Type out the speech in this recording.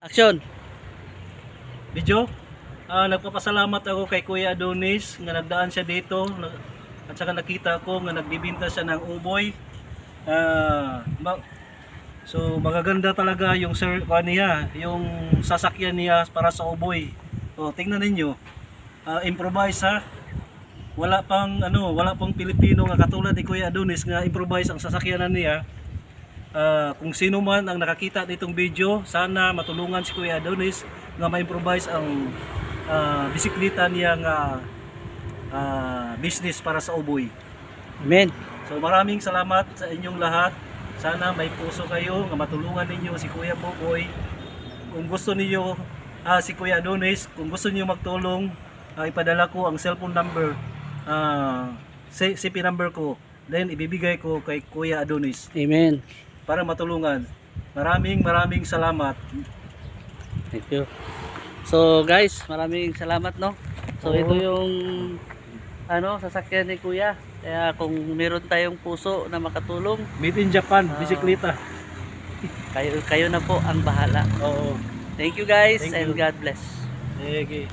Action. Video. Nagpapasalamat ako kay Kuya Adonis nga nagdaan siya dito at saka nakita ko nga nagbibinta siya ng uboy. So magaganda talaga yung niya, yung sasakyan niya para sa uboy. So tingnan ninyo. Improvise ha. Wala pang Pilipino nga katulad ni Kuya Adonis nga improvise ang sasakyanan niya. Kung sino man ang nakakita nitong video, sana matulungan si Kuya Adonis nga ma-improvise ang bisikleta niya nga business para sa uboy. Amen. So maraming salamat sa inyong lahat. Sana may puso kayo nga matulungan ninyo si Kuya Boboy. Kung gusto niyo si Kuya Adonis, kung gusto niyo magtulong, ipadala ko ang cellphone number, CP number ko. Then ibibigay ko kay Kuya Adonis Amen. para matulungan. Maraming salamat. Thank you. So guys, maraming salamat no. So ito yung sasakyan ni Kuya. Kaya kung meron tayong puso na makatulong, Made in Japan, bisikleta. kayo na po ang bahala. Oo. Thank you guys. Thank And you. God bless. Okay.